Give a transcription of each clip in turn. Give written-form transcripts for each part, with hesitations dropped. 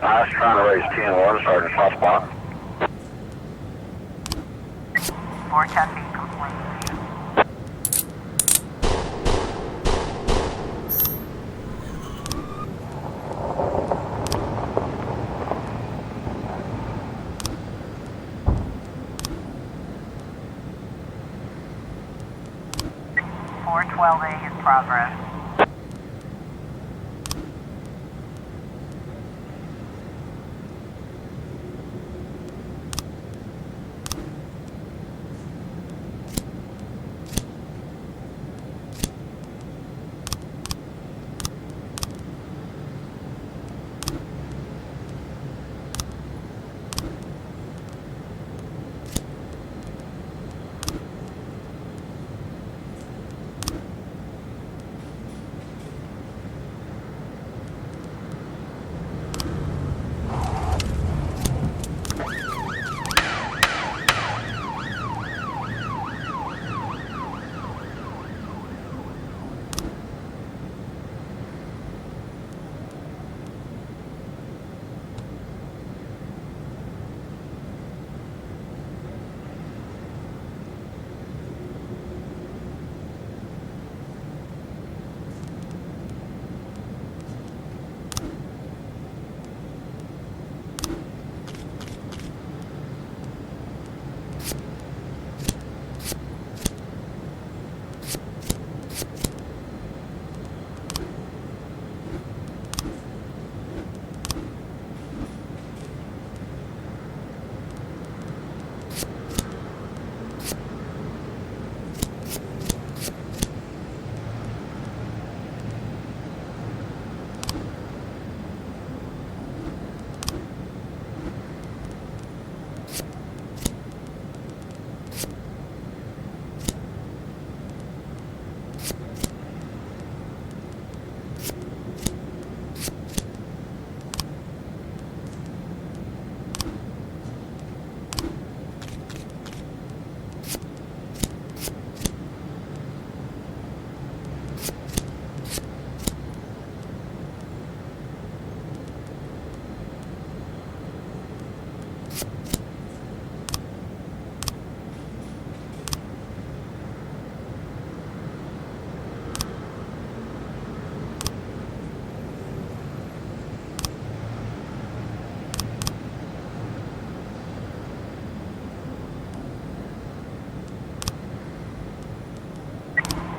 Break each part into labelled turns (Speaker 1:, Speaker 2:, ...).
Speaker 1: I was trying to raise 10-1, Sergeant Softball.
Speaker 2: 410 be complete. .412A is progress.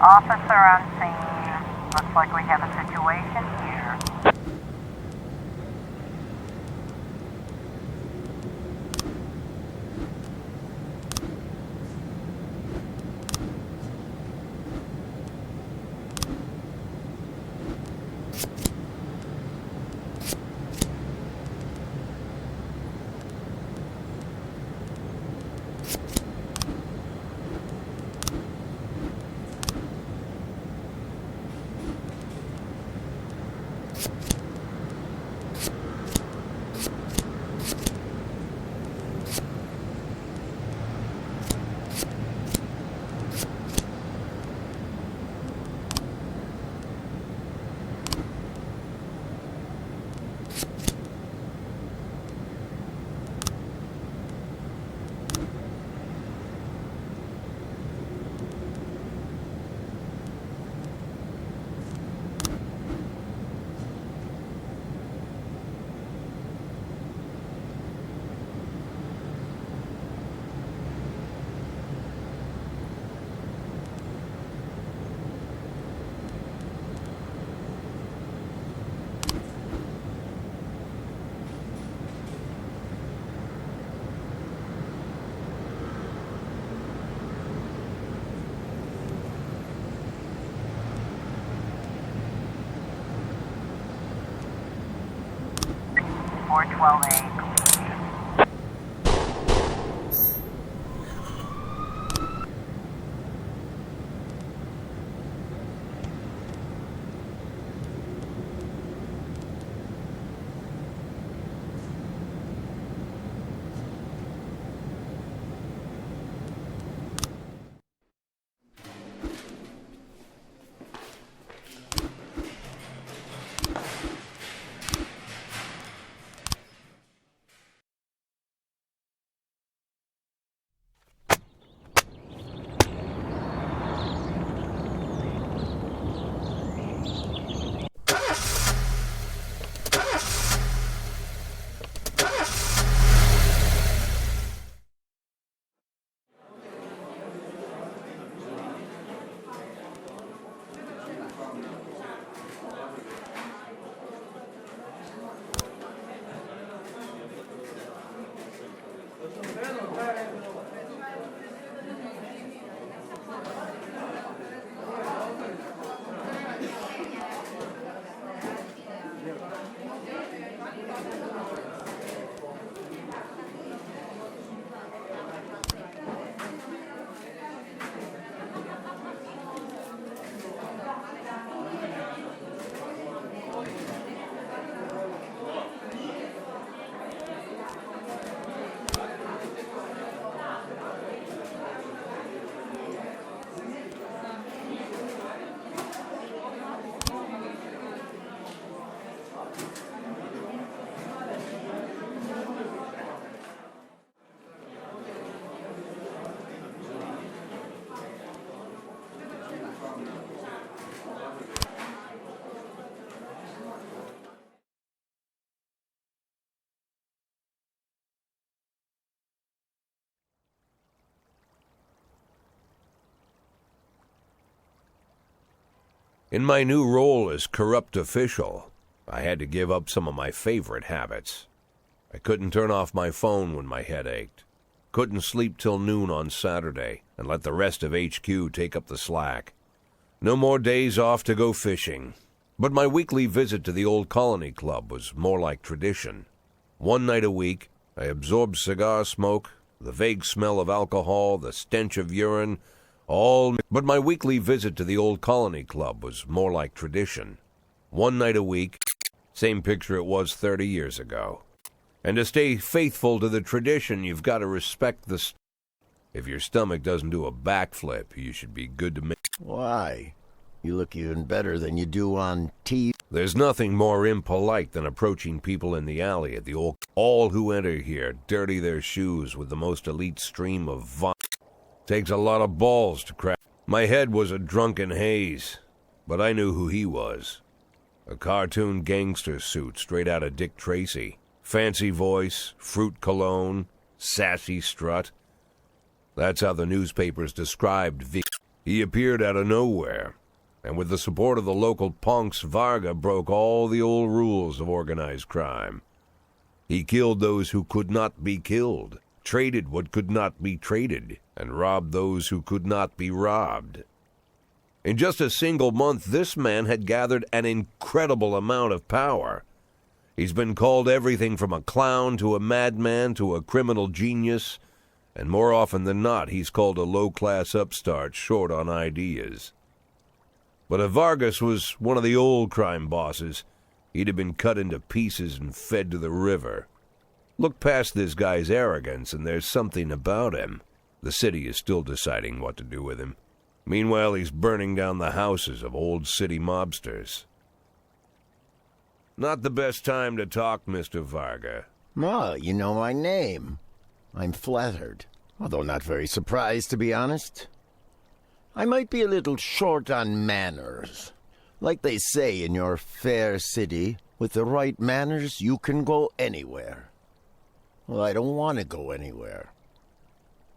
Speaker 2: Officer on scene. Looks like we have a situation here. .412A.
Speaker 3: In my new role as corrupt official, I had to give up some of my favorite habits. I couldn't turn off my phone when my head ached. Couldn't sleep till noon on Saturday and let the rest of HQ take up the slack. No more days off to go fishing. But my weekly visit to the old colony club was more like tradition. One night a week, I absorbed cigar smoke, the vague smell of alcohol, the stench of urine, But my weekly visit to the old colony club was more like tradition. One night a week, same picture it was 30 years ago. And to stay faithful to the tradition, you've got to respect the... If your stomach doesn't do a backflip, you should be good to me.
Speaker 4: Why? You look even better than you do on TV.
Speaker 3: There's nothing more impolite than approaching people in the alley at the old... All who enter here dirty their shoes with the most elite stream of vomit. Takes a lot of balls to crack. My head was a drunken haze, but I knew who he was. A cartoon gangster suit straight out of Dick Tracy. Fancy voice, fruit cologne, sassy strut. That's how the newspapers described Vic. He appeared out of nowhere, and with the support of the local punks, Varga broke all the old rules of organized crime. He killed those who could not be killed, traded what could not be traded, and robbed those who could not be robbed. In just a single month, this man had gathered an incredible amount of power. He's been called everything from a clown to a madman to a criminal genius, and more often than not, he's called a low-class upstart short on ideas. But if Vargas was one of the old crime bosses, he'd have been cut into pieces and fed to the river. Look past this guy's arrogance, and there's something about him. The city is still deciding what to do with him. Meanwhile, he's burning down the houses of old city mobsters. Not the best time to talk, Mr. Varga.
Speaker 4: Oh, you know my name. I'm flattered, although not very surprised, to be honest. I might be a little short on manners. Like they say in your fair city, with the right manners, you can go anywhere. Well, I don't want to go anywhere.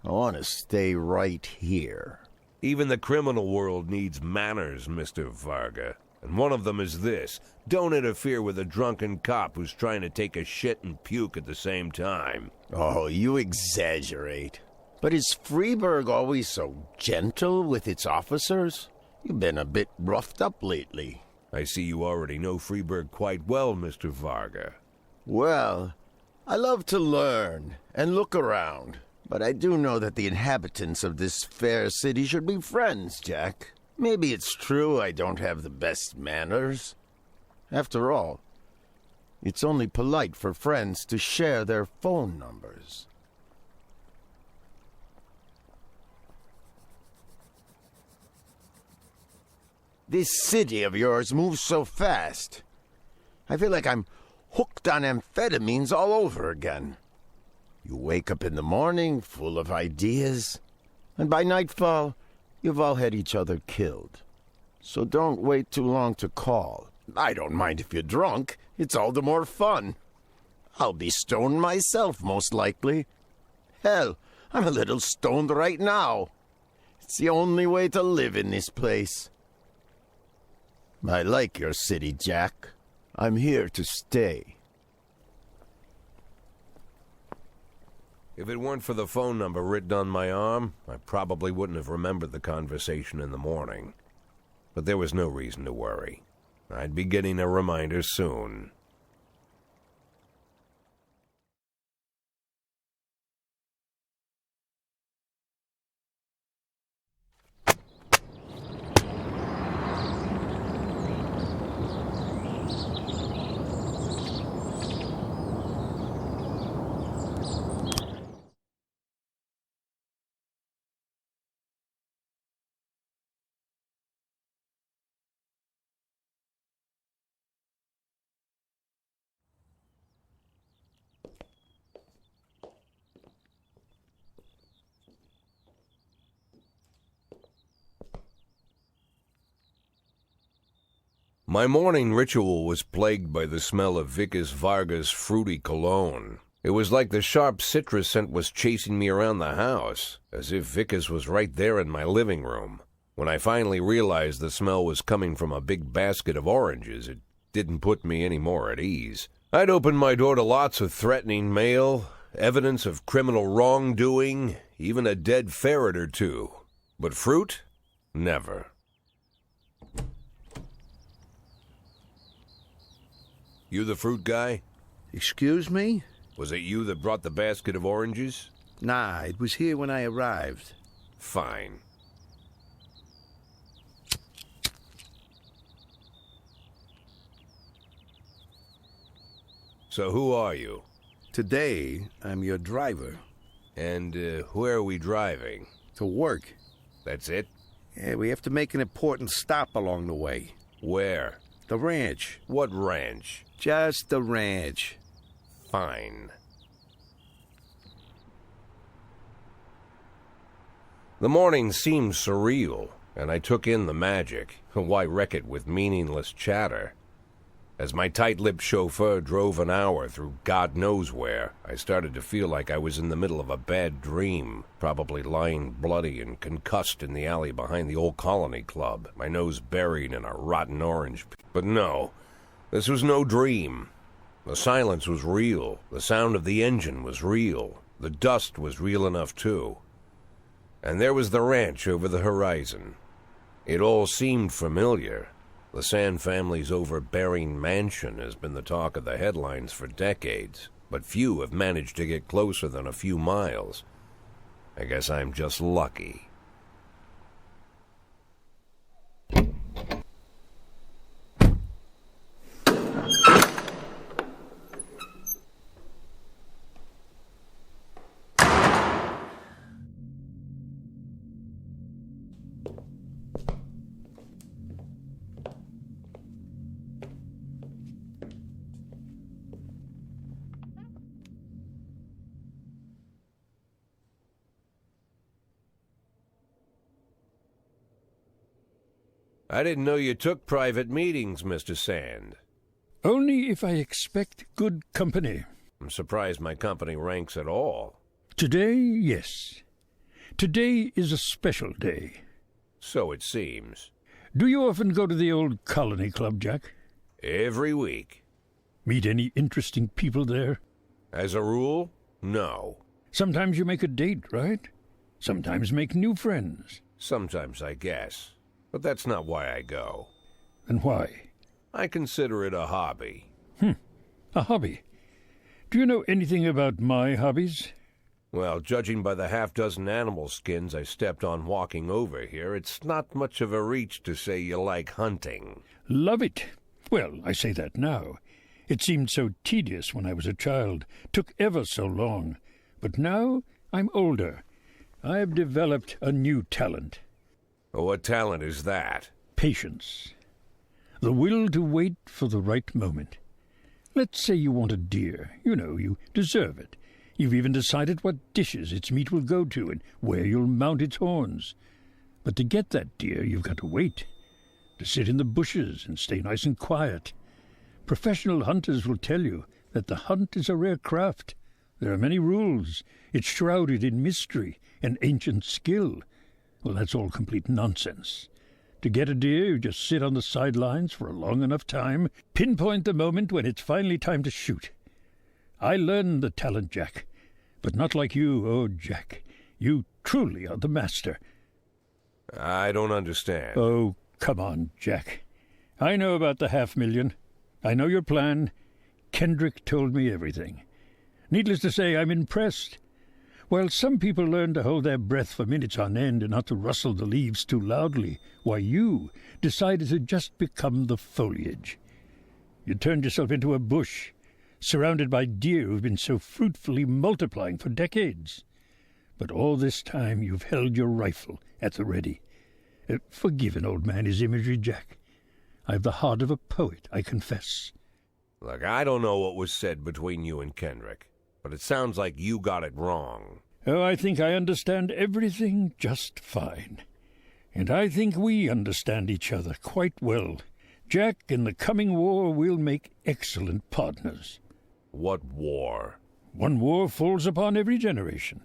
Speaker 4: I want to stay right here.
Speaker 3: Even the criminal world needs manners, Mr. Varga. And one of them is this. Don't interfere with a drunken cop who's trying to take a shit and puke at the same time.
Speaker 4: Oh, you exaggerate. But is Freeburg always so gentle with its officers? You've been a bit roughed up lately.
Speaker 3: I see you already know Freeburg quite well, Mr. Varga.
Speaker 4: Well, I love to learn and look around. But I do know that the inhabitants of this fair city should be friends, Jack. Maybe it's true I don't have the best manners. After all, it's only polite for friends to share their phone numbers. This city of yours moves so fast. I feel like I'm hooked on amphetamines all over again. You wake up in the morning full of ideas, and by nightfall, you've all had each other killed. So don't wait too long to call. I don't mind if you're drunk. It's all the more fun. I'll be stoned myself, most likely. Hell, I'm a little stoned right now. It's the only way to live in this place. I like your city, Jack. I'm here to stay.
Speaker 3: If it weren't for the phone number written on my arm, I probably wouldn't have remembered the conversation in the morning. But there was no reason to worry. I'd be getting a reminder soon. My morning ritual was plagued by the smell of Vickers Varga's fruity cologne. It was like the sharp citrus scent was chasing me around the house, as if Vickers was right there in my living room. When I finally realized the smell was coming from a big basket of oranges, it didn't put me any more at ease. I'd opened my door to lots of threatening mail, evidence of criminal wrongdoing, even a dead ferret or two. But fruit? Never. You the fruit guy?
Speaker 5: Excuse me?
Speaker 3: Was it you that brought the basket of oranges?
Speaker 5: Nah, it was here when I arrived.
Speaker 3: Fine. So who are you?
Speaker 5: Today, I'm your driver.
Speaker 3: And where are we driving?
Speaker 5: To work.
Speaker 3: That's it?
Speaker 5: Yeah, we have to make an important stop along the way.
Speaker 3: Where?
Speaker 5: The ranch.
Speaker 3: What ranch?
Speaker 5: Just the ranch.
Speaker 3: Fine. The morning seemed surreal, and I took in the magic. Why wreck it with meaningless chatter? As my tight-lipped chauffeur drove an hour through God knows where, I started to feel like I was in the middle of a bad dream, probably lying bloody and concussed in the alley behind the old Colony Club, my nose buried in a rotten orange. But no, this was no dream. The silence was real. The sound of the engine was real. The dust was real enough, too. And there was the ranch over the horizon. It all seemed familiar. The Sand family's overbearing mansion has been the talk of the headlines for decades, but few have managed to get closer than a few miles. I guess I'm just lucky. I didn't know you took private meetings, Mr. Sand.
Speaker 6: Only if I expect good company.
Speaker 3: I'm surprised my company ranks at all.
Speaker 6: Today, yes. Today is a special day.
Speaker 3: So it seems.
Speaker 6: Do you often go to the old Colony Club, Jack?
Speaker 3: Every week.
Speaker 6: Meet any interesting people there?
Speaker 3: As a rule, no.
Speaker 6: Sometimes you make a date, right? Sometimes make new friends.
Speaker 3: Sometimes, I guess. But that's not why I go.
Speaker 6: Then why?
Speaker 3: I consider it a hobby.
Speaker 6: A hobby. Do you know anything about my hobbies?
Speaker 3: Well, judging by the half-dozen animal skins I stepped on walking over here, it's not much of a reach to say you like hunting.
Speaker 6: Love it. Well, I say that now. It seemed so tedious when I was a child. Took ever so long. But now I'm older. I've developed a new talent.
Speaker 3: What talent is that?
Speaker 6: Patience. The will to wait for the right moment. Let's say you want a deer. You know, you deserve it. You've even decided what dishes its meat will go to and where you'll mount its horns. But to get that deer, you've got to wait. To sit in the bushes and stay nice and quiet. Professional hunters will tell you that the hunt is a rare craft. There are many rules. It's shrouded in mystery and ancient skill. Well, that's all complete nonsense. To get a deer, you just sit on the sidelines for a long enough time, pinpoint the moment when it's finally time to shoot. I learned the talent, Jack, but not like you, oh, Jack. You truly are the master.
Speaker 3: I don't understand.
Speaker 6: Oh, come on, Jack. I know about the 500,000. I know your plan. Kendrick told me everything. Needless to say, I'm impressed. While some people learn to hold their breath for minutes on end and not to rustle the leaves too loudly, why you decided to just become the foliage. You turned yourself into a bush, surrounded by deer who've been so fruitfully multiplying for decades. But all this time you've held your rifle at the ready. Forgive an old man his imagery, Jack. I've the heart of a poet, I confess.
Speaker 3: Look, I don't know what was said between you and Kendrick, but it sounds like you got it wrong.
Speaker 6: Oh, I think I understand everything just fine. And I think we understand each other quite well. Jack, in the coming war, we'll make excellent partners.
Speaker 3: What war?
Speaker 6: One war falls upon every generation.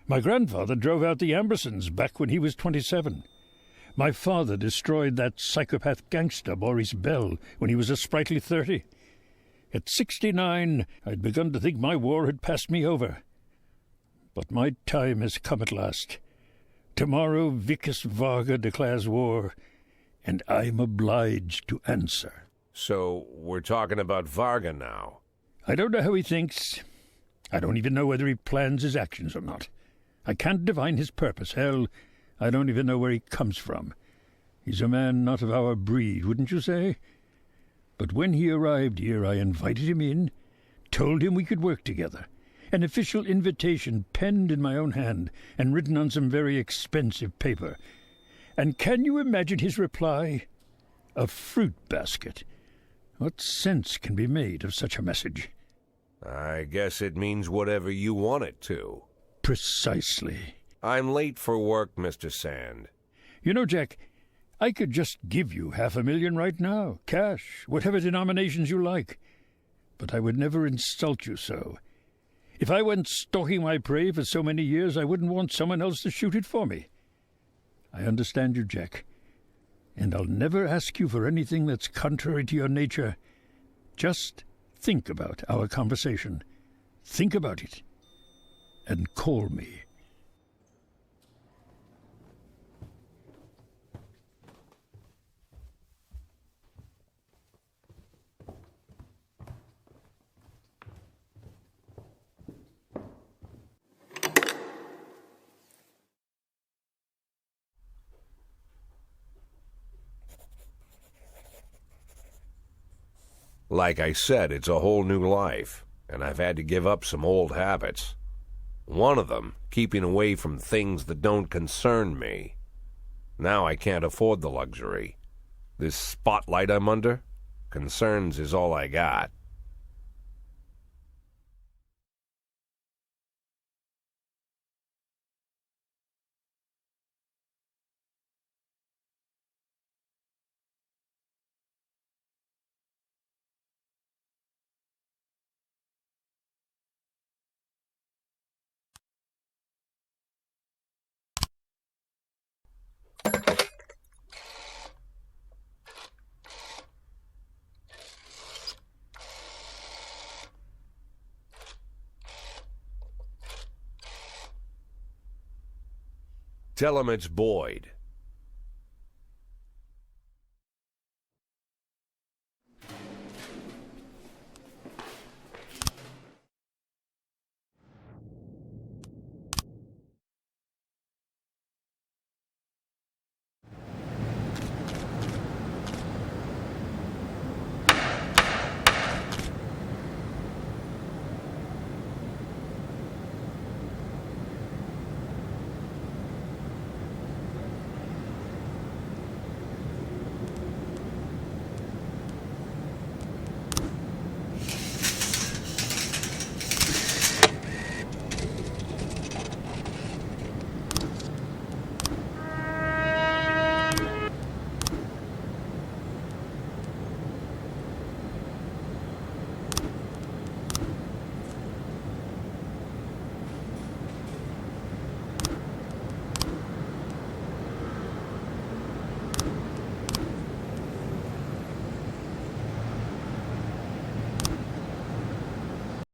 Speaker 6: My grandfather drove out the Ambersons back when he was 27. My father destroyed that psychopath gangster, Maurice Bell, when he was a sprightly 30. At 69, I'd begun to think my war had passed me over. But my time has come at last. Tomorrow Vicus Varga declares war, and I'm obliged to answer.
Speaker 3: So, we're talking about Varga now.
Speaker 6: I don't know how he thinks. I don't even know whether he plans his actions or not. I can't divine his purpose. Hell, I don't even know where he comes from. He's a man not of our breed, wouldn't you say? But when he arrived here, I invited him in, told him we could work together. An official invitation penned in my own hand and written on some very expensive paper. And can you imagine his reply? A fruit basket. What sense can be made of such a message?
Speaker 3: I guess it means whatever you want it to.
Speaker 6: Precisely.
Speaker 3: I'm late for work, Mr. Sand.
Speaker 6: You know, Jack, I could just give you $500,000 right now, cash, whatever denominations you like. But I would never insult you so. If I went stalking my prey for so many years, I wouldn't want someone else to shoot it for me. I understand you, Jack, and I'll never ask you for anything that's contrary to your nature. Just think about our conversation. Think about it, and call me.
Speaker 3: Like I said, it's a whole new life, and I've had to give up some old habits. One of them, keeping away from things that don't concern me. Now I can't afford the luxury. This spotlight I'm under, concerns is all I got. Tell him it's Boyd.